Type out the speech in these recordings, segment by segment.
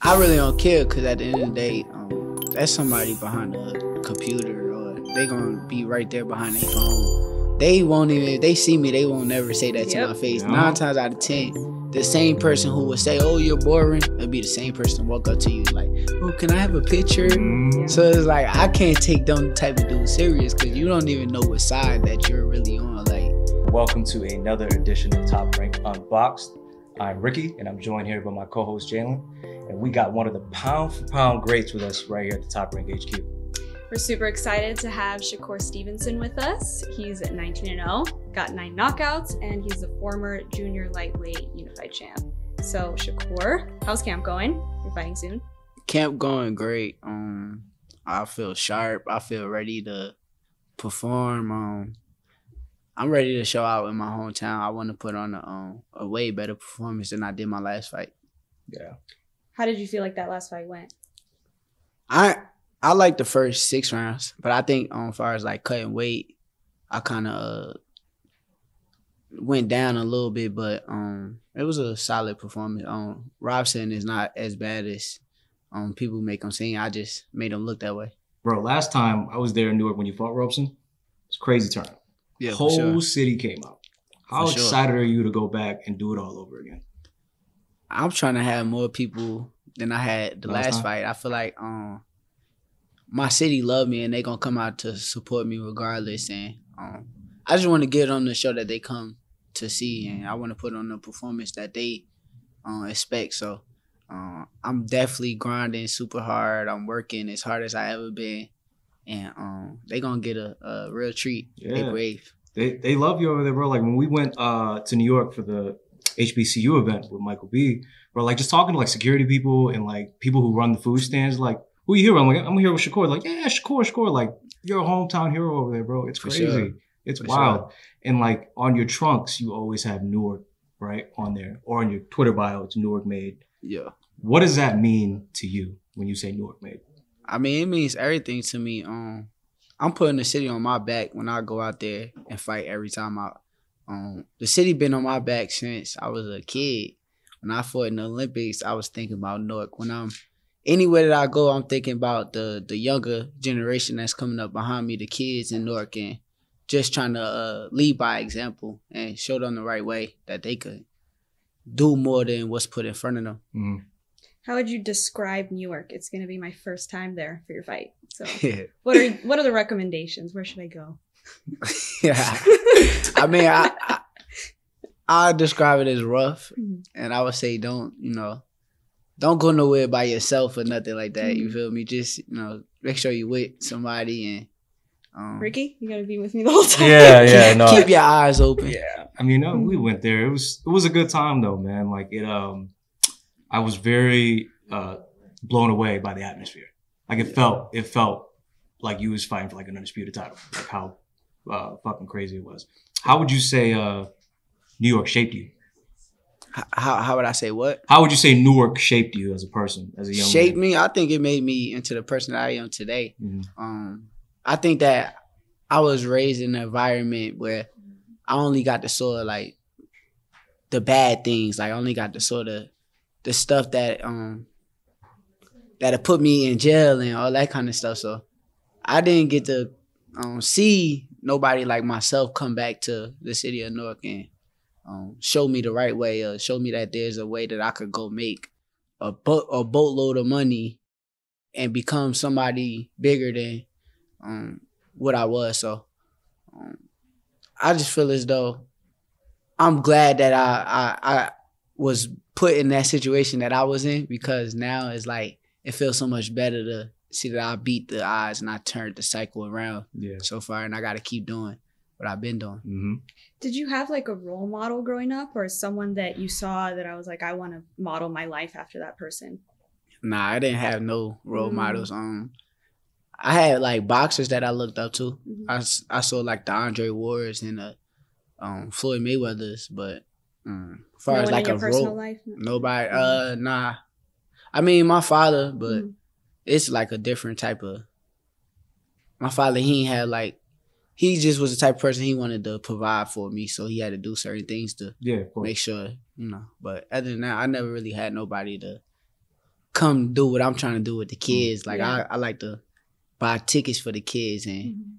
I really don't care because at the end of the day, that's somebody behind the computer or they gonna be right there behind their phone. They won't even, if they see me, they won't never say that to my face. 9 times out of 10, the same person who would say, oh, you're boring, it'll be the same person walk up to you like, oh, can I have a picture? So it's like, I can't take them type of dudes serious because you don't even know what side that you're really on. Like, welcome to another edition of Top Rank Unboxed. I'm Ricky, and I'm joined here by my co-host Jalen, and we got one of the pound-for-pound greats with us right here at the Top Rank HQ. We're super excited to have Shakur Stevenson with us. He's at 19-0, got 9 knockouts, and he's a former junior lightweight unified champ. So Shakur, how's camp going? You're fighting soon. Camp going great. I feel sharp. I feel ready to perform. I'm ready to show out in my hometown. I want to put on a way better performance than I did my last fight. Yeah. How did you feel like that last fight went? I like the first 6 rounds, but I think as far as like cutting weight, I kind of went down a little bit, but it was a solid performance. Robson is not as bad as people make him seem. I just made him look that way. Bro, last time I was there in Newark when you fought Robson, it's crazy turnout. Yeah, whole city came out. How excited are you to go back and do it all over again? I'm trying to have more people than I had the last fight. I feel like my city love me and they gonna come out to support me regardless. And I just want to get on the show that they come to see, and I want to put on the performance that they expect. So I'm definitely grinding super hard. I'm working as hard as I ever been. And they gonna get a real treat. Yeah. They brave. They love you over there, bro. Like when we went to New York for the HBCU event with Michael B, bro, like just talking to like security people and like people who run the food stands, like, who you here? I'm like, I'm here with Shakur. Like, yeah, Shakur. Like, you're a hometown hero over there, bro. It's crazy. Sure. It's wild. Sure. And like on your trunks, you always have Newark, right, on there. Or on your Twitter bio, it's Newark made. Yeah. What does that mean to you when you say Newark made? I mean, it means everything to me. I'm putting the city on my back when I go out there and fight every time out. The city been on my back since I was a kid. When I fought in the Olympics, I was thinking about Newark. When I'm anywhere that I go, I'm thinking about the younger generation that's coming up behind me, the kids in Newark, and just trying to lead by example and show them the right way that they could do more than what's put in front of them. Mm-hmm. How would you describe Newark? It's going to be my first time there for your fight. So Yeah. what are the recommendations? Where should I go? Yeah. I mean, I describe it as rough, and I would say don't go nowhere by yourself or nothing like that. You feel me? Just, make sure you with somebody and Ricky, you got to be with me the whole time. Yeah, no. Keep your eyes open. Yeah. I mean, we went there. It was a good time though, man. Like I was very blown away by the atmosphere. Like it felt like you was fighting for like an undisputed title. Like how fucking crazy it was. How would you say New York shaped you? How would I say what? How would you say Newark shaped you as a person, as a young man? Shaped me? I think it made me into the person that I am today. Mm-hmm. I think that I was raised in an environment where I only got to sort of like the bad things. Like I only got to sort of the stuff that that'll put me in jail and all that kind of stuff. So I didn't get to see nobody like myself come back to the city of Newark and show me the right way, or show me that there's a way that I could go make a boatload of money and become somebody bigger than what I was. So I just feel as though I'm glad that I was put in that situation that I was in, because now it's like it feels so much better to see that I beat the odds and I turned the cycle around so far, and I got to keep doing what I've been doing. Mm-hmm. Did you have like a role model growing up, or someone that you saw that I was like, I want to model my life after that person? Nah, I didn't have no role models. I had like boxers that I looked up to. I saw like the Andre Wards and the Floyd Mayweathers, but as far as like a role, life? Nobody. Nah. I mean, my father, but it's like a different type of. My father, he just was the type of person, he wanted to provide for me, so he had to do certain things to make sure, But other than that, I never really had nobody to come do what I'm trying to do with the kids. Like I like to buy tickets for the kids and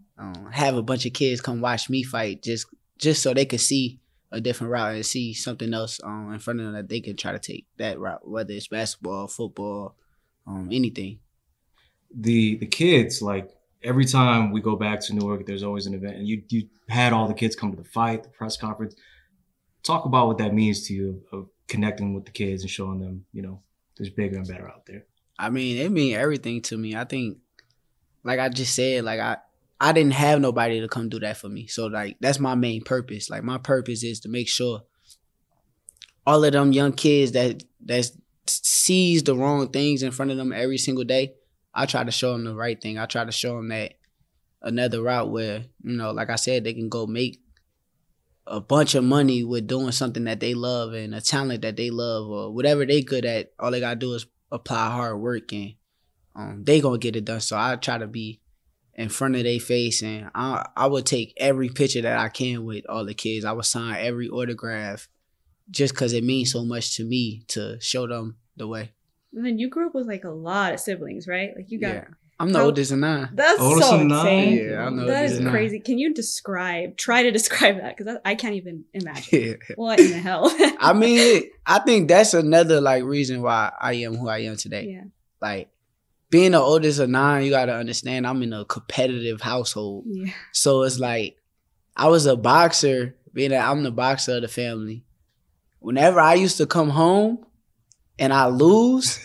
have a bunch of kids come watch me fight just so they could see a different route and see something else in front of them that they can try to take that route, whether it's basketball, football, anything. The kids, like every time we go back to Newark, there's always an event, and you had all the kids come to the fight, the press conference. Talk about what that means to you of connecting with the kids and showing them, there's bigger and better out there. I mean, it means everything to me. I think, like I just said, like I didn't have nobody to come do that for me. So like that's my main purpose. Like my purpose is to make sure all of them young kids that sees the wrong things in front of them every single day, I try to show them the right thing. I try to show them that another route where, like I said, they can go make a bunch of money with doing something that they love and a talent that they love or whatever they good at. All they gotta do is apply hard work and they gonna get it done. So I try to be in front of their face and I would take every picture that I can with all the kids. I would sign every autograph just because it means so much to me to show them the way. And then you grew up with like a lot of siblings, right? Like you got... Yeah. I'm the oldest of 9. That's so insane. Yeah, I'm the that oldest is of 9. crazy. Can you try to describe that? Because I can't even imagine. What in the hell? I mean, I think that's another like reason why I am who I am today. Yeah. Like being the oldest of 9, you got to understand I'm in a competitive household. Yeah. So it's like I was a boxer, being that I'm the boxer of the family. Whenever I used to come home and I lose,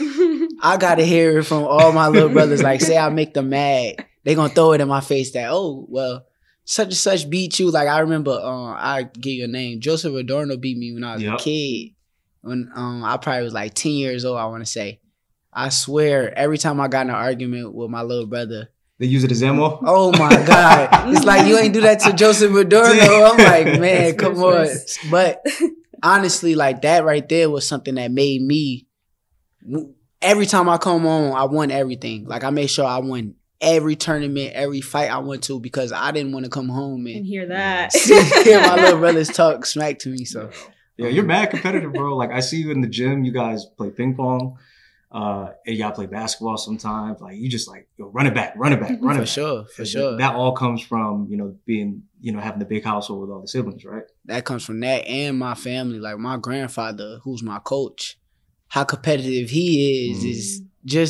I got to hear it from all my little brothers. Like, say I make them mad, they going to throw it in my face that, oh, well, such and such beat you. Like, I remember, I give you a name. Joseph Adorno beat me when I was a kid. When I probably was like 10 years old, I want to say. I swear, every time I got in an argument with my little brother, they use it as ammo? Oh, my God. It's like, you ain't do that to Joseph Adorno. I'm like, man, come on. But honestly, like, that right there was something that made me... Every time I come on, I won everything. Like, I made sure I won every tournament, every fight I went to because I didn't want to come home and hear that. hear my little brothers talk smack to me. So, yeah, you're mad competitive, bro. Like, I see you in the gym. You guys play ping pong. And y'all play basketball sometimes. Like, you just like, yo, run it back. For sure. That all comes from, being, having the big household with all the siblings, right? That comes from that and my family. Like, my grandfather, who's my coach, how competitive he is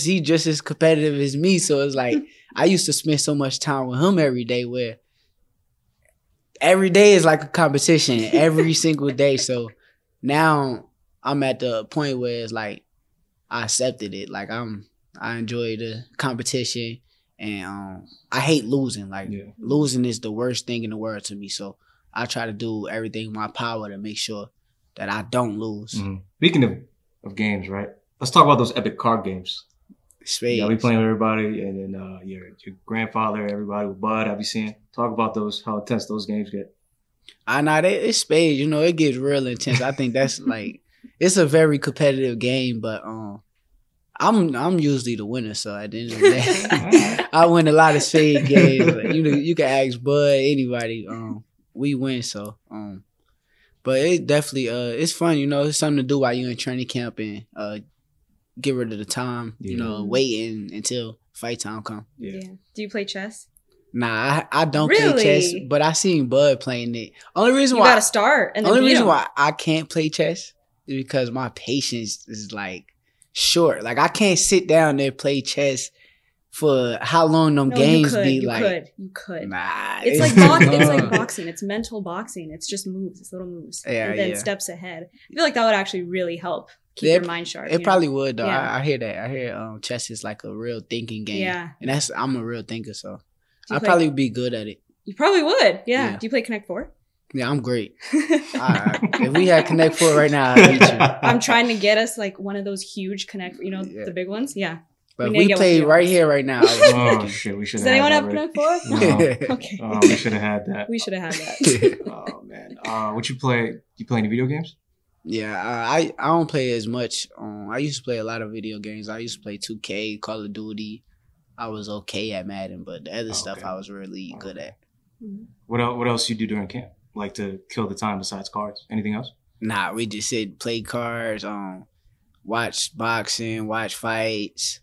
he just as competitive as me. So it's like I used to spend so much time with him every day where every day is like a competition every single day. So now I'm at the point where it's like I accepted it. Like I enjoy the competition and I hate losing. Like losing is the worst thing in the world to me. So I try to do everything in my power to make sure that I don't lose. Mm-hmm. Speaking of games, right? Let's talk about those epic card games. Spades. Yeah, we playing with everybody, and then your grandfather, everybody with Bud. Have you seen? Talk about those, how intense those games get. I know it's spades. It gets real intense. I think that's like it's a very competitive game, but I'm usually the winner. So at the end of the day, I win a lot of spade games. But, you can ask Bud, anybody. We win. So but it definitely it's fun, it's something to do while you're in training camp and get rid of the time, waiting until fight time come. Yeah. Do you play chess? Nah, I don't play chess, but I seen Bud playing it. Only reason why you gotta start and then only reason why I can't play chess is because my patience is like short. Like I can't sit down there and play chess for how long them games be like. You could. Nah. It's like boxing. It's mental boxing. It's just moves. It's little moves. Yeah, and then steps ahead. I feel like that would actually really help keep your mind sharp. It probably would though. Yeah. I hear that. I hear chess is like a real thinking game. Yeah. And I'm a real thinker, so I'd probably be good at it. You probably would. Yeah. Do you play Connect 4? Yeah, I'm great. If we had Connect 4 right now, I'd beat you. I'm trying to get us like one of those huge Connect, the big ones. Yeah. But we play right here, right now. Oh shit, we should have. Does anyone have Connect 4? No. Okay. We should have had that. We should have had that. Oh man. What you play? You play any video games? Yeah, I don't play as much. I used to play a lot of video games. I used to play 2K, Call of Duty. I was okay at Madden, but the other stuff I was really good at. What else you do during camp? Like to kill the time besides cards? Anything else? Nah, we just sit, play cards. watch boxing, watch fights.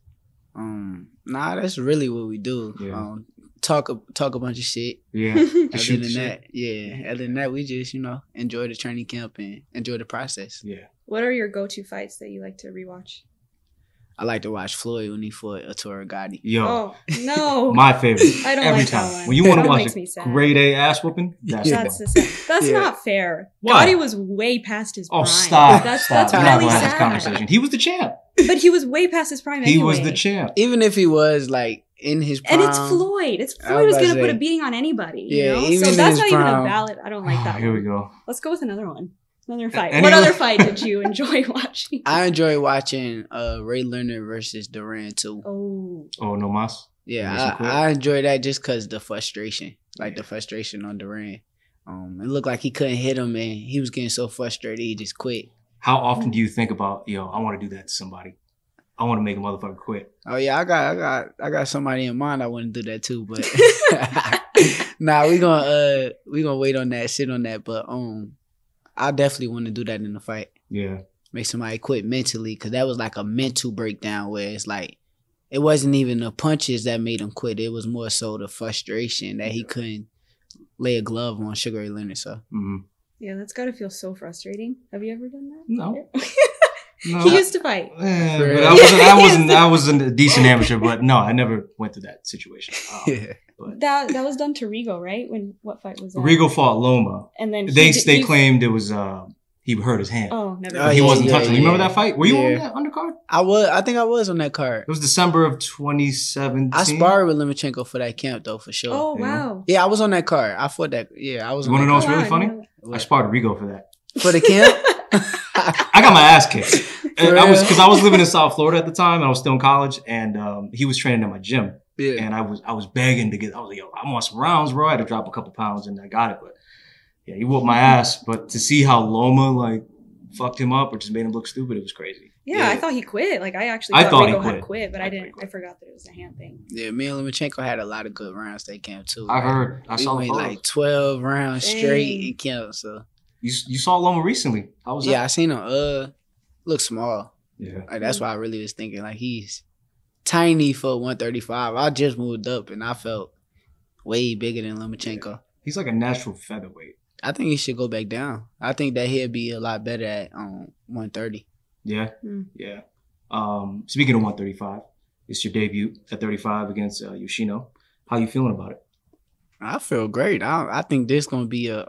Nah, that's really what we do. Yeah. Talk a bunch of shit. Yeah. Other than that, we just, enjoy the training camp and enjoy the process. Yeah. What are your go-to fights that you like to rewatch? I like to watch Floyd when he fought Arturo Gatti. Yo. Oh, no. My favorite. I don't Every like time. that one. When you want That to watch makes me a sad. grade A ass whooping, that's That's not fair. Why? Gotti was way past his prime. Oh, stop. That's stop. We're not really going to have this sad. conversation. He was the champ. But he was way past his prime He anyway. was the champ. Even if he was like in his prime. And it's Floyd. Floyd was going to put a beating on anybody. Yeah, you know? even So in that's his not even a prime. valid. I don't like that Here one. we go. Let's go with another one. Another fight. Any What other- other fight did you enjoy watching? I enjoy watching Ray Leonard versus Duran too. Oh, no mas? Yeah, Nice and quick. I enjoy that just because the frustration, the frustration on Duran. It looked like he couldn't hit him, and he was getting so frustrated he just quit. How often do you think about, I want to do that to somebody? I want to make a motherfucker quit. Oh yeah, I got somebody in mind I want to do that too, but nah, we gonna wait on that, sit on that, but I definitely want to do that in the fight. Yeah. Make somebody quit mentally, because that was like a mental breakdown where it's like it wasn't even the punches that made him quit. It was more so the frustration that he couldn't lay a glove on Sugar Ray Leonard. So Yeah, that's got to feel so frustrating. Have you ever done that? No. No. He used to fight. But I wasn't a decent amateur, but no, I never went through that situation. yeah. But That was done to Rigo, right? What fight was that? Rigo fought Loma. And then They claimed it was he hurt his hand. Oh, never. But he wasn't touching. You remember yeah. that fight? Were you on Yeah. that undercard? I think I was on that card. It was December of 2017. I sparred with Lomachenko for that camp though, for sure. Oh wow. Yeah, I was on that card. I fought that. Yeah, I was You on want to that know what's card. really I funny? know that. I sparred Rigo for that. For the camp? I got my ass kicked. And real? I was living in South Florida at the time, and I was still in college, and he was training at my gym. Yeah. And I was begging to get. I was like, yo, I want some rounds, bro. I had to drop a couple pounds, and I got it. But yeah, he whooped my ass. But to see how Loma fucked him up or just made him look stupid, it was crazy. Yeah, I thought he quit. Like I I thought he Rigo had quit. quit, but I I thought he didn't. quit. I forgot that it was a hand thing. Yeah, me and Lomachenko had a lot of good rounds that camp too. I heard. I we saw the went photos. like 12 rounds straight Dang. in camp. So You saw Loma recently. How was yeah, that? I seen him. Look small. Yeah. Like that's why I really was thinking like he's tiny for 135. I just moved up and I felt way bigger than Lomachenko. He's like a natural featherweight. I think he should go back down. I think that he'll be a lot better at 130. Yeah. Hmm. Yeah. Speaking of 135, it's your debut at 35 against Yoshino. How you feeling about it? I feel great. I think this gonna be a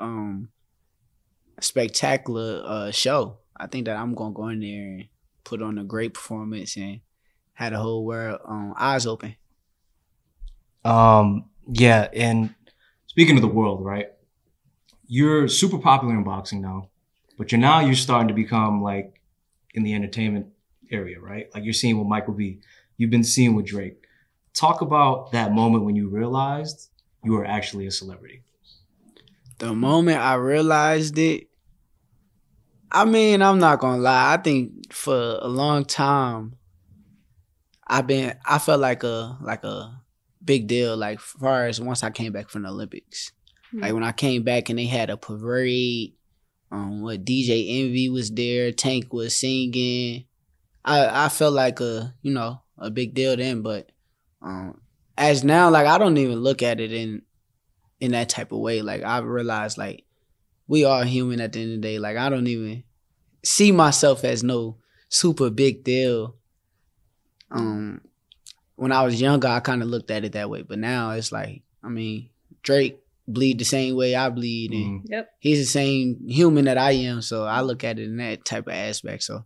spectacular show. I think that I'm gonna go in there and put on a great performance and have the whole world eyes open. Yeah, and speaking of the world, right? You're super popular in boxing now, but you're starting to become like in the entertainment area, right? Like you're seeing with Michael B. You've been seeing with Drake. Talk about that moment when you realized you were actually a celebrity. The moment I realized it, I mean, I'm not gonna lie. I think for a long time, I felt like a big deal. Like far as once I came back from the Olympics, like when I came back and they had a parade, what DJ Envy was there, Tank was singing. I felt like a big deal then, but as now, like I don't even look at it in that type of way. Like I realized like we are human at the end of the day. Like I don't even see myself as no super big deal. When I was younger, I kind of looked at it that way, but now it's like, I mean, Drake bleed the same way I bleed, and Yep. he's the same human that I am. So I look at it in that type of aspect. So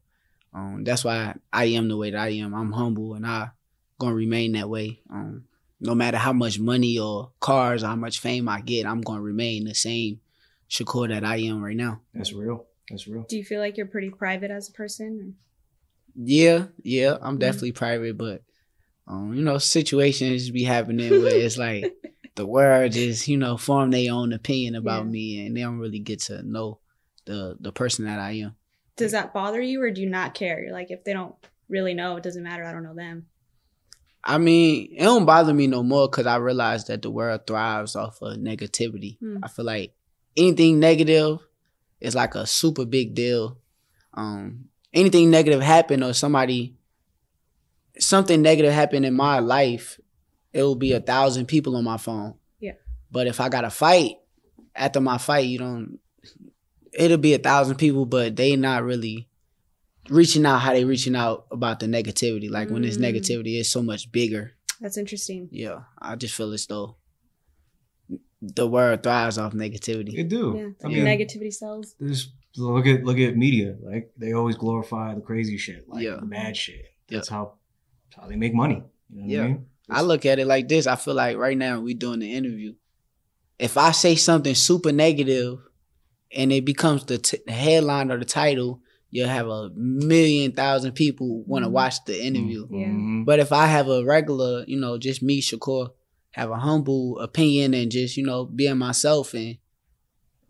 that's why I am the way that I am. I'm humble, and I'm gonna remain that way. No matter how much money or cars or how much fame I get, I'm gonna remain the same Shakur that I am right now. That's real. That's real. Do you feel like you're pretty private as a person? Yeah, I'm definitely private, but situations be happening where it's like the world just form their own opinion about me, and they don't really get to know the person that I am. Does that bother you, or do you not care? You're like, if they don't really know, it doesn't matter. I don't know them. I mean, it don't bother me no more because I realize that the world thrives off of negativity. I feel like anything negative is like a super big deal. anything negative happen or something negative happen in my life, it will be 1,000 people on my phone. Yeah. But if I got a fight, after my fight, it'll be 1,000 people, but they not really reaching out how they reaching out about the negativity. Like when this negativity is so much bigger. That's interesting. Yeah. I just feel as though the world thrives off negativity. It do. Yeah. I mean, Negativity sells. Look at media. Like they always glorify the crazy shit, like the bad shit. That's how they make money. You know what I mean? I look at it like this. I feel like right now we doing the interview. If I say something super negative and it becomes the headline or the title, you'll have 1,000,000 people want to watch the interview. Yeah. But if I have a regular, just me, Shakur, have a humble opinion and just, being myself and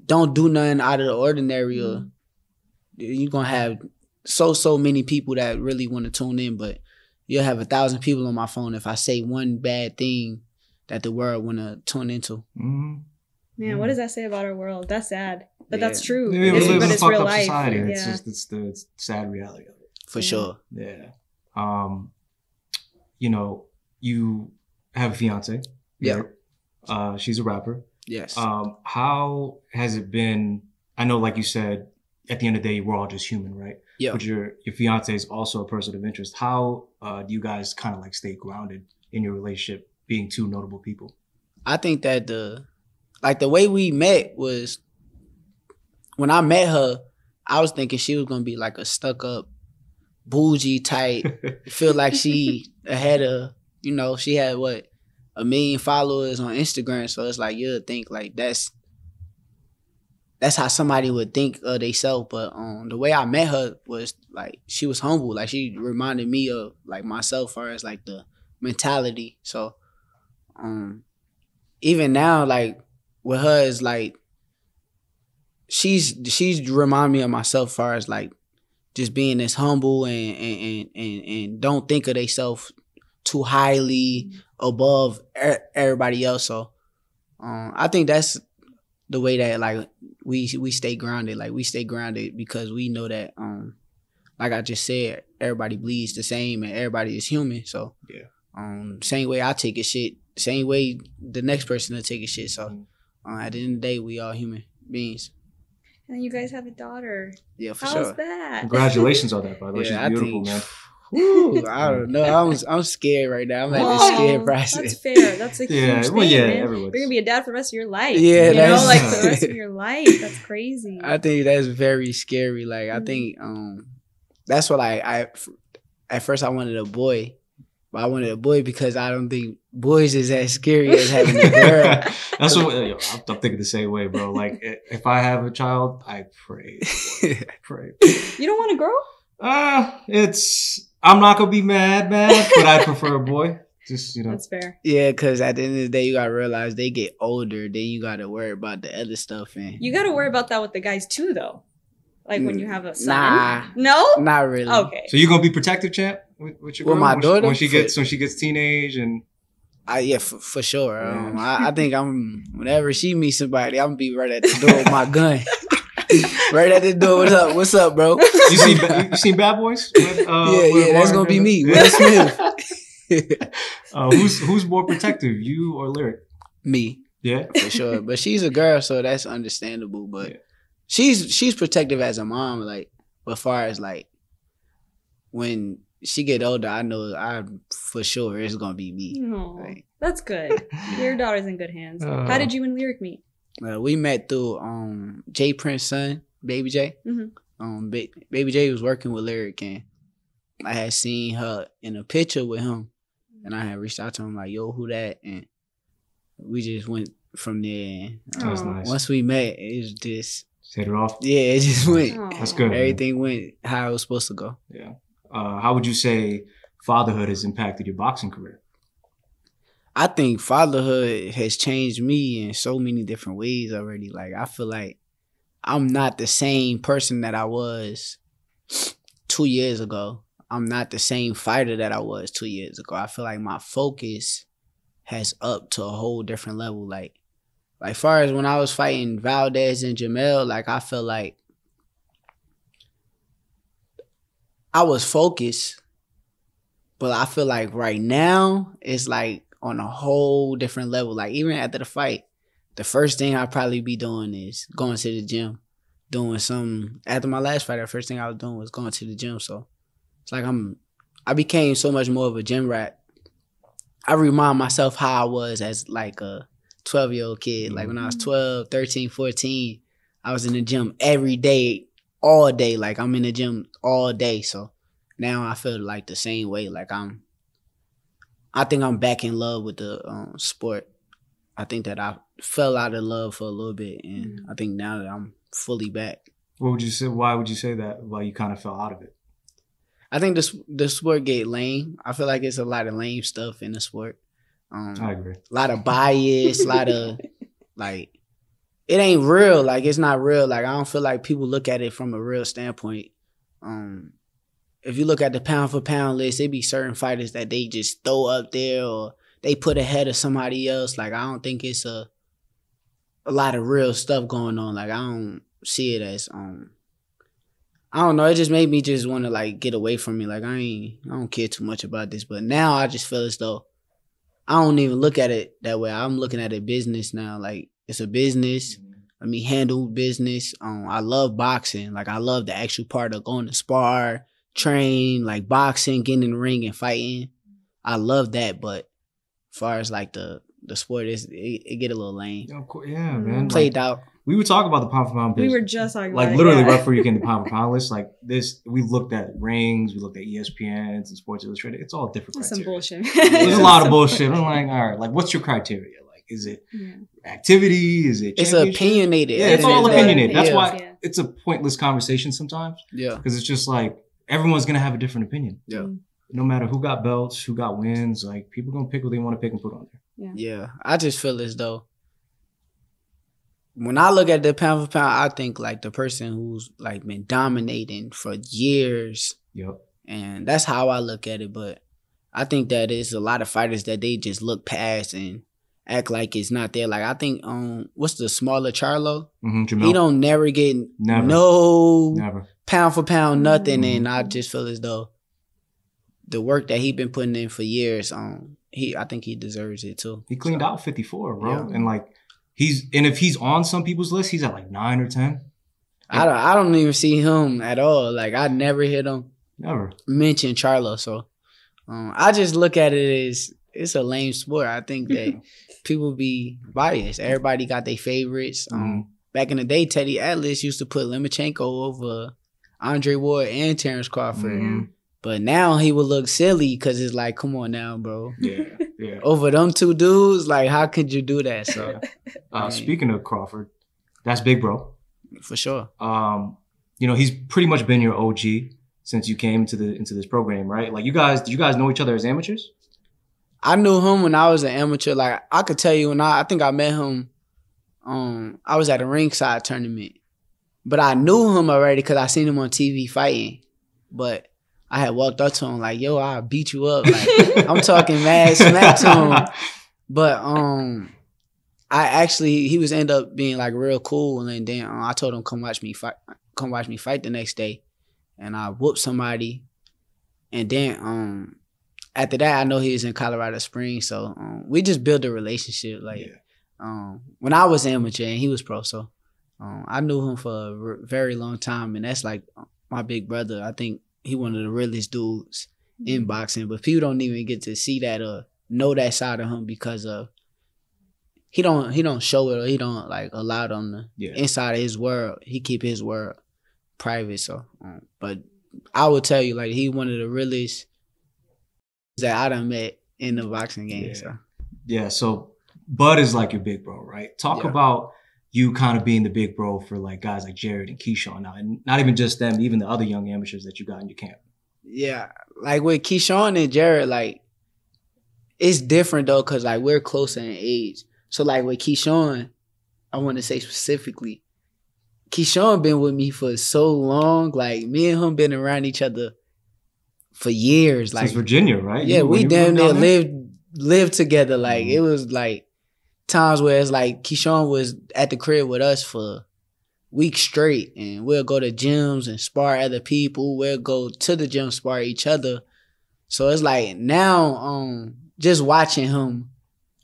don't do nothing out of the ordinary, you're going to have so many people that really want to tune in, but you'll have 1,000 people on my phone if I say one bad thing that the world want to tune into. Man, what does that say about our world? That's sad. But that's true. Yeah, we live in a it's fucked real up life. society. Yeah. It's the sad reality of it. For sure. Yeah. You have a fiance. Yeah. Right? She's a rapper. Yes. How has it been? I know, like you said, at the end of the day, we're all just human, right? Yeah. But your fiance is also a person of interest. How do you guys kind of like stay grounded in your relationship, being two notable people? I think that the way we met was, when I met her, I was thinking she was gonna be like a stuck up, bougie type. Feel like she had she had 1 million followers on Instagram. So it's like you'd think like that's how somebody would think of themselves. But the way I met her was like she was humble. Like she reminded me of like myself, as far as like the mentality. So even now, like with her, is like she's remind me of myself, as far as like just being this humble and don't think of themselves too highly above everybody else. So I think that's the way that like we stay grounded. Like we stay grounded because we know that like I just said, everybody bleeds the same and everybody is human. So same way I take a shit, same way the next person will take a shit. So at the end of the day, we all human beings. And you guys have a daughter. Yeah, for How's sure. that? Congratulations on that, by the way. Yeah, She's beautiful, man. Ooh, I don't know. I'm scared right now. I'm at the scared process. That's fair. That's a huge thing, man. Everyone's. You're gonna be a dad for the rest of your life. Yeah, like for the rest of your life. That's crazy. I think that's very scary. Like I think that's what I at first I wanted a boy, but I wanted a boy because I don't think boys is as scary as having a girl. That's what I'm thinking the same way, bro. Like if I have a child, I pray. I pray. You don't want a girl? I'm not gonna be mad, but I prefer a boy. Just That's fair. Yeah, because at the end of the day, you gotta realize they get older. Then you gotta worry about the other stuff, and you gotta worry about that with the guys too, though. Like when you have a son. Nah, no, not really. Okay. So you gonna be protective, champ, with your girl? With my daughter when she gets teenage and. Yeah, for sure. I think whenever she meets somebody, I'm gonna be right at the door with my gun. Right at the door. What's up, bro? You seen Bad Boys? Yeah, that's gonna be me, Will Smith. Who's more protective, you or Lyric? Me. Yeah, for sure. But she's a girl, so that's understandable. But she's protective as a mom. Like, but far as like when she get older, I know for sure it's gonna be me. Like, that's good. Your daughter's in good hands. How did you and Lyric meet? We met through Jay Prince's son, Baby J. Mm-hmm. Baby J was working with Lyric, and I had seen her in a picture with him, and I had reached out to him like, "Yo, who that?" And we just went from there. That's nice. Once we met, it was just hit it off. Yeah, it just went. That's good. Everything went how it was supposed to go. Yeah. How would you say fatherhood has impacted your boxing career? I think fatherhood has changed me in so many different ways already. Like, I feel like I'm not the same person that I was 2 years ago. I'm not the same fighter that I was 2 years ago. I feel like my focus has upped to a whole different level. Like far as when I was fighting Valdez and Jamel, like I feel like I was focused, but I feel like right now it's like on a whole different level. Like even after the fight, the first thing I'll probably be doing is going to the gym, doing some. After my last fight, the first thing I was doing was going to the gym. So it's like I became so much more of a gym rat. I remind myself how I was as like a 12-year-old kid. Like when I was 12, 13, 14, I was in the gym every day, all day. Like I'm in the gym all day. So now I feel like the same way. Like I think I'm back in love with the sport. I think that I fell out of love for a little bit, and I think now that I'm fully back. What would you say? Why would you say that? Why you kind of fell out of it? I think the sport get lame. I feel like it's a lot of lame stuff in the sport. I agree. A lot of bias, a lot of like it ain't real. Like it's not real. Like I don't feel like people look at it from a real standpoint. If you look at the pound for pound list, it be certain fighters that they just throw up there or they put ahead of somebody else. Like I don't think it's a lot of real stuff going on. Like I don't see it as I don't know. It just made me just want to like get away from it. Like I don't care too much about this. But now I just feel as though I don't even look at it that way. I'm looking at it business now. Like it's a business. Let me handle business. I love boxing. Like I love the actual part of going to spar, train, like boxing, getting in the ring and fighting. I love that. But as far as like the sport, it get a little lame. Yeah, man. Played out. We would talk about the pound for pound business. We were just talking like about literally it, right before you get in the pound for pound list. Like this, we looked at rings, we looked at ESPNs and Sports Illustrated. It's all different. That's some bullshit. There's a lot of bullshit. I'm like, all right, like what's your criteria? Like, is it activity? Is it? It's opinionated. Yeah, it's all opinionated. That's why Yeah. it's a pointless conversation sometimes. Yeah, because it's just like everyone's gonna have a different opinion. Yeah. No matter who got belts, who got wins, like people gonna pick what they want to pick and put on there. Yeah. I just feel as though when I look at the pound for pound, I think like the person who's like been dominating for years. Yep. And that's how I look at it. But I think that it's a lot of fighters that they just look past and act like it's not there. Like I think what's the smaller Charlo? Jamil. He don't never get Never. pound for pound nothing. And I just feel as though the work that he been putting in for years, I think he deserves it too. He cleaned out 54, bro. Yeah. And like if he's on some people's list, he's at like 9 or 10. I don't even see him at all. Like I never hear him mention Charlo. So I just look at it as it's a lame sport. I think that people be biased. Everybody got their favorites. Back in the day, Teddy Atlas used to put Lomachenko over Andre Ward and Terrence Crawford. But now he would look silly because it's like, come on now, bro. Yeah. Over them two dudes, like, how could you do that? So, speaking of Crawford, that's big, bro. For sure. He's pretty much been your OG since you came into this program, right? Like, did you guys know each other as amateurs? I knew him when I was an amateur. Like, I could tell you when I think I met him. I was at a ringside tournament, but I knew him already because I seen him on TV fighting. But I had walked up to him like, yo, I'll beat you up. Like, I'm talking mad smack to him. But he was end up being like real cool. And then I told him, come watch me fight the next day. And I whooped somebody. And then after that, I know he was in Colorado Springs. So we just built a relationship. Like when I was amateur and he was pro. So I knew him for a very long time. And that's like my big brother. I think he one of the realest dudes in boxing, but people don't even get to see that or know that side of him because of he don't show it or he don't like allow it on the inside of his world. He keep his world private. So, but I would tell you like he one of the realest that I done met in the boxing game. So Bud is like your big bro, right? Talk about you kind of being the big bro for like guys like Jared and Keyshawn now, and not even just them, even the other young amateurs that you got in your camp. Yeah, like with Keyshawn and Jared, like it's different though, cause like we're closer in age. So like with Keyshawn, I want to say specifically, Keyshawn been with me for so long. Like me and him been around each other for years. Like since Virginia, right? Yeah, we damn near lived together. Like it was like times where it's like Keyshawn was at the crib with us for weeks straight, and we'll go to gyms and spar other people. We'll go to the gym, spar each other. So it's like now, just watching him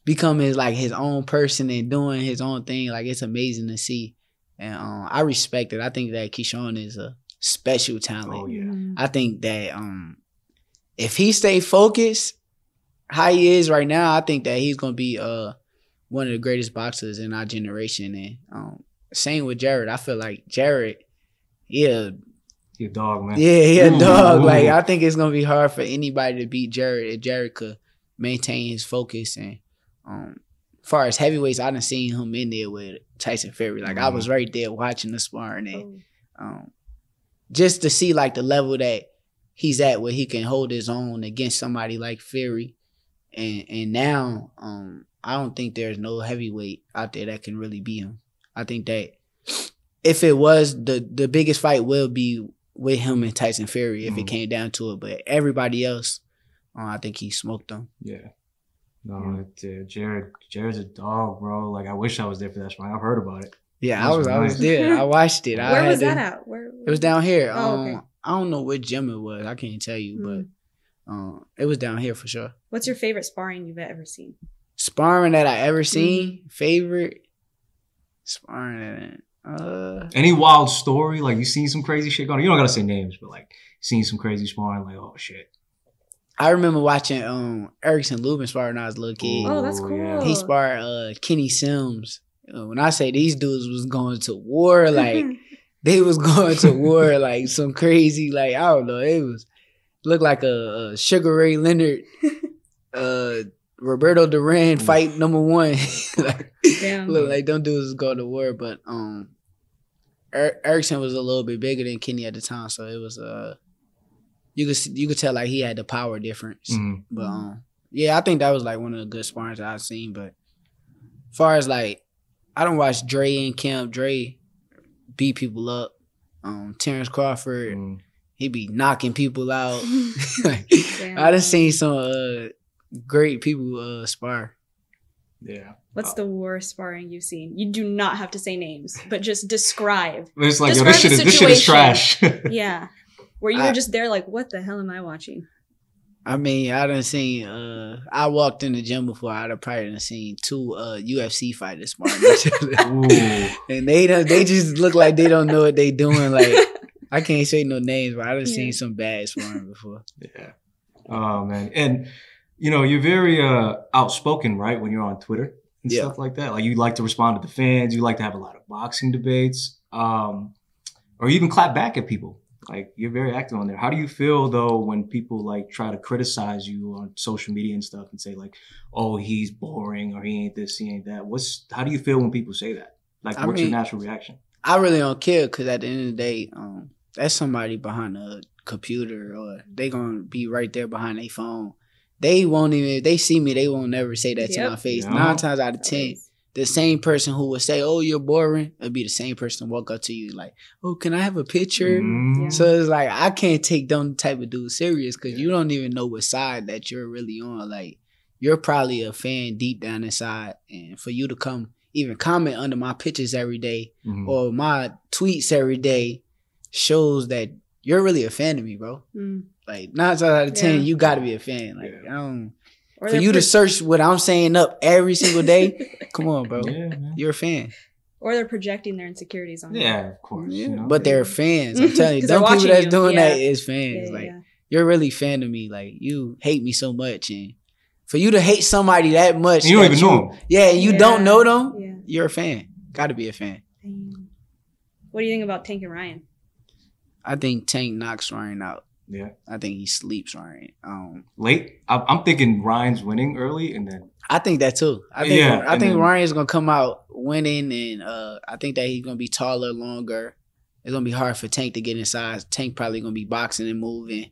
become his own person and doing his own thing, like it's amazing to see. And I respect it. I think that Keyshawn is a special talent. Oh yeah. I think that if he stay focused how he is right now, I think that he's gonna be one of the greatest boxers in our generation. And same with Jared. I feel like Jared, He a dog, man. yeah, he a dog. Like I think it's gonna be hard for anybody to beat Jared if Jared could maintain his focus. And as far as heavyweights, I done seen him in there with Tyson Fury. Like I was right there watching the sparring, and just to see like the level that he's at, where he can hold his own against somebody like Fury. And now I don't think there's no heavyweight out there that can really beat him. I think that if it was, the biggest fight will be with him and Tyson Fury if it came down to it. But everybody else, I think he smoked them. Yeah. No, Jared's a dog, bro. Like I wish I was there for that fight. I've heard about it. Yeah, I was there. I watched it. Where was that at? It was down here. Oh, okay. I don't know what gym it was. I can't tell you, but it was down here for sure. What's your favorite sparring you've ever seen? Sparring that I ever seen? Favorite sparring any wild story? Like you seen some crazy shit going on? You don't gotta say names, but like seen some crazy sparring, like, oh shit. I remember watching Erickson Lubin spar when I was a little kid. Oh, that's cool. Yeah. He sparred Kenny Sims. When I say these dudes was going to war, like they was going to war, like some crazy, like I don't know, it was looked like a Sugar Ray Leonard, Roberto Duran fight number one. Like, look like them dudes was going to war, but Erickson was a little bit bigger than Kenny at the time, so it was you could tell like he had the power difference. But yeah, I think that was like one of the good sparrings that I've seen. But as far as like, I don't watch Dre in camp. Dre beat people up. Terrence Crawford, he be knocking people out. Like, I done seen some great people spar. Yeah. What's the worst sparring you've seen? You do not have to say names, but just describe. It's like, yo, this shit is trash. Yeah. Where you were just there like, what the hell am I watching? I mean, I done seen, I walked in the gym before, I'd have probably done seen 2 UFC fighters sparring each other. And they just look like they don't know what they doing. Like, I can't say no names, but I done seen some bad sparring before. Yeah. Oh, man. And, you know, you're very outspoken, right, when you're on Twitter and stuff like that. Like, you like to respond to the fans. You like to have a lot of boxing debates. Or you even clap back at people. Like, you're very active on there. How do you feel, though, when people, like, try to criticize you on social media and stuff and say, like, oh, he's boring or he ain't this, he ain't that? How do you feel when people say that? Like, what's your natural reaction? I really don't care because at the end of the day, that's somebody behind a computer or they going to be right there behind their phone. They won't even, if they see me, they won't never say that to my face. 9 times out of 10. The same person who would say, oh, you're boring, it'd be the same person who walk up to you like, oh, can I have a picture? So it's like, I can't take them type of dude serious because you don't even know what side that you're really on. Like, you're probably a fan deep down inside. And for you to come even comment under my pictures every day or my tweets every day shows that you're really a fan of me, bro. Like, 9 times out of 10, you got to be a fan. Like, I don't... For you to search what I'm saying up every single day, come on, bro. You're a fan. Or they're projecting their insecurities on you. Yeah, of course. Yeah. You know? But they're fans. I'm telling you, them people that's doing that is fans. You're really a fan of me. Like, you hate me so much. And for you to hate somebody that much. And you don't even know them. Yeah, and you don't know them, you're a fan. Got to be a fan. What do you think about Tank and Ryan? I think Tank knocks Ryan out. Yeah. I think he sleeps Ryan. Late? I'm thinking Ryan's winning early and then... I think that too. I think Ryan's going to come out winning and I think that he's going to be taller, longer. It's going to be hard for Tank to get inside. Tank probably going to be boxing and moving.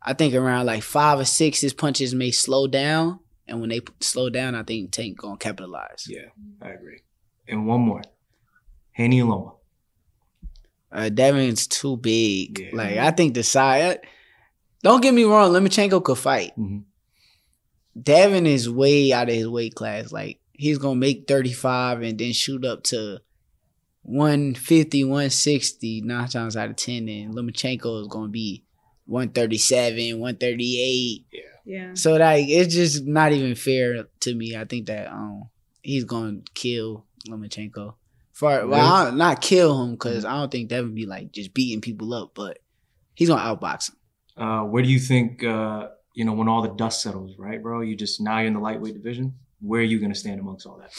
I think around like 5 or 6, his punches may slow down. And when they slow down, I think Tank going to capitalize. Yeah, I agree. And one more. Haney and Loma. Devin's too big. Yeah. Like, I think the size... Don't get me wrong, Lomachenko could fight. Devin is way out of his weight class. Like, he's going to make 35 and then shoot up to 150, 160, 9 times out of 10, and Lomachenko is going to be 137, 138. Yeah. So, like, it's just not even fair to me. I think that he's going to kill Lomachenko. Not kill him, because I don't think that would be, like, just beating people up, but he's going to outbox him. Where do you think, when all the dust settles, right, bro? Now you're in the lightweight division. Where are you going to stand amongst all that?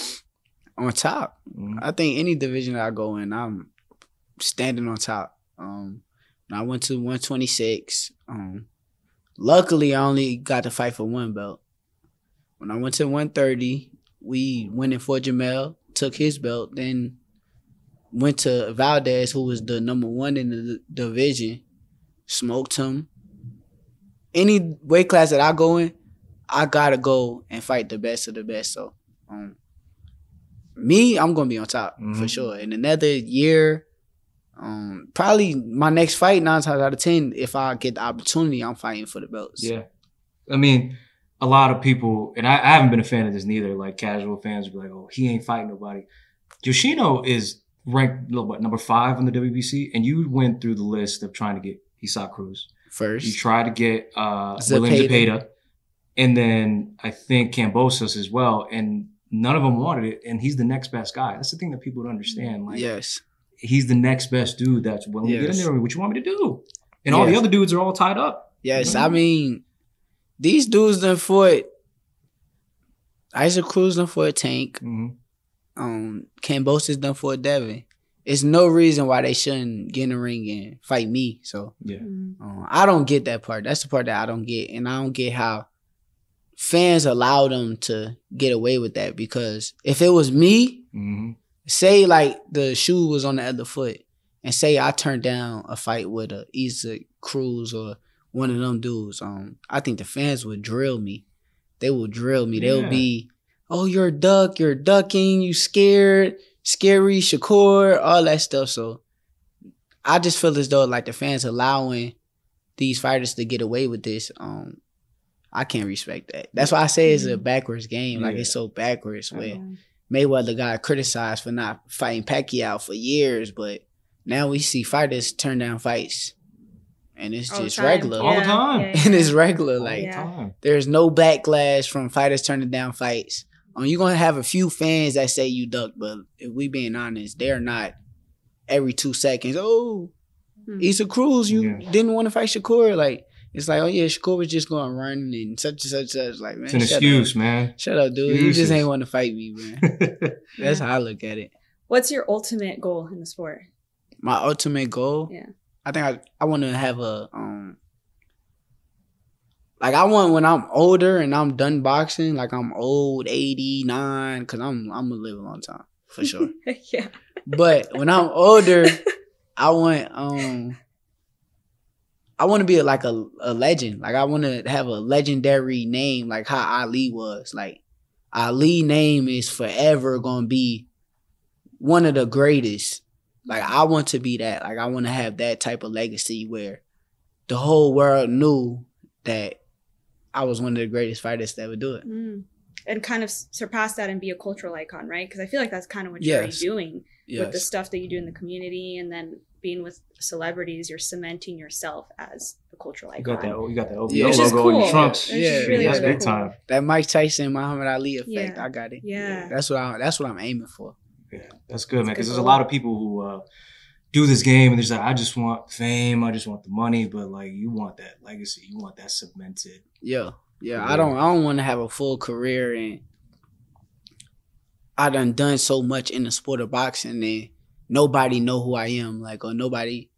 On top. Mm-hmm. I think any division that I go in, I'm standing on top. I went to 126. Luckily, I only got to fight for one belt. When I went to 130, we went in for Jamel, took his belt, then went to Valdez, who was the number 1 in the division, smoked him. Any weight class that I go in, I gotta go and fight the best of the best. So, I'm gonna be on top for sure. In another year, probably my next fight, 9 times out of 10, if I get the opportunity, I'm fighting for the belts. Yeah, I mean, a lot of people, and I haven't been a fan of this neither. Like casual fans will be like, "Oh, he ain't fighting nobody." Yoshino is ranked number 5 on the WBC, and you went through the list of trying to get Isaac Cruz first. You tried to get William Zepeda, and then I think Kambosos as well, and none of them wanted it, and he's the next best guy. That's the thing that people don't understand. Like, yes, he's the next best dude that's willing to get in there. What you want me to do? And all the other dudes are all tied up. Yes, I mean, these dudes done fought. Isaac Cruz done fought Tank. Kambosos done fought Devin. It's no reason why they shouldn't get in the ring and fight me. So I don't get that part. That's the part that I don't get, and I don't get how fans allow them to get away with that. Because if it was me, say like the shoe was on the other foot, and say I turned down a fight with a Isaac Cruz or one of them dudes, I think the fans would drill me. They will drill me. They'll be, "Oh, you're a duck. You're ducking. You scared. Scary, Shakur," all that stuff. So I just feel as though like the fans allowing these fighters to get away with this, I can't respect that. That's why I say it's a backwards game. Like it's so backwards where Mayweather got criticized for not fighting Pacquiao for years, but now we see fighters turn down fights. And it's just regular. All the time. And it's regular. Like there's no backlash from fighters turning down fights. You're going to have a few fans that say you ducked, but if we being honest, they're not every 2 seconds, "Oh, Isaac Cruz, you didn't want to fight Shakur." Like, it's like, "Oh, yeah, Shakur was just going to run and such and such and such." Like, man, it's an excuse, man. Shut up, dude. You just ain't want to fight me, man. That's how I look at it. What's your ultimate goal in the sport? My ultimate goal? Yeah. I think I want to have a, like I want when I'm older and I'm done boxing, like I'm old, 89, because I'm going to live a long time, for sure. Yeah. But when I'm older, I want to be like a legend. Like I want to have a legendary name, like how Ali was. Like Ali name is forever going to be one of the greatest. Like I want to be that. Like I want to have that type of legacy where the whole world knew that I was one of the greatest fighters to ever do it. And kind of surpass that and be a cultural icon, right? Because I feel like that's kind of what you're already doing with the stuff that you do in the community, and then being with celebrities, you're cementing yourself as a cultural icon. You got that OVO logo on your trunks. That's big cool. time. That Mike Tyson, Muhammad Ali effect, I got it. Yeah. That's what I'm aiming for. Yeah, that's good, man. Because there's a lot of people who do this game and they're just like, "I just want fame, I just want the money," but like you want that legacy, you want that cemented. Yeah. I don't want to have a full career and I done so much in the sport of boxing and nobody know who I am, like, or nobody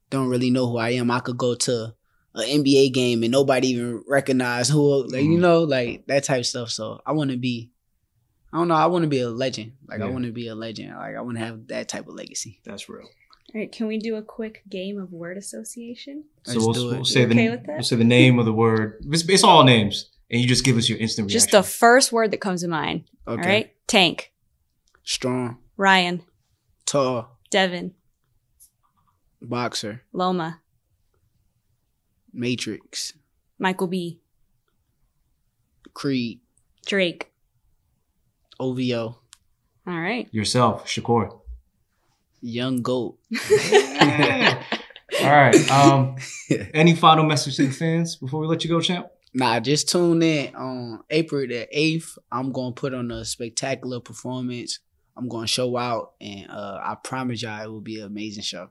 don't really know who I am. I could go to an NBA game and nobody even recognize who, like, you know, like that type of stuff. So I want to be. I don't know. I want to be a legend. Like, I want to be a legend. Like, I want to have that type of legacy. That's real. All right. Can we do a quick game of word association? So we'll say the name of the word. It's all names. And you just give us your instant reaction. Just the first word that comes to mind. Okay. All right. Tank. Strong. Ryan. Tall. Devin. Boxer. Loma. Matrix. Michael B. Creed. Drake. OVO. All right. Yourself, Shakur. Young GOAT. Yeah. All right. Any final message to the fans before we let you go, champ? Nah, just tune in on April the 8th. I'm going to put on a spectacular performance. I'm going to show out, and I promise y'all it will be an amazing show.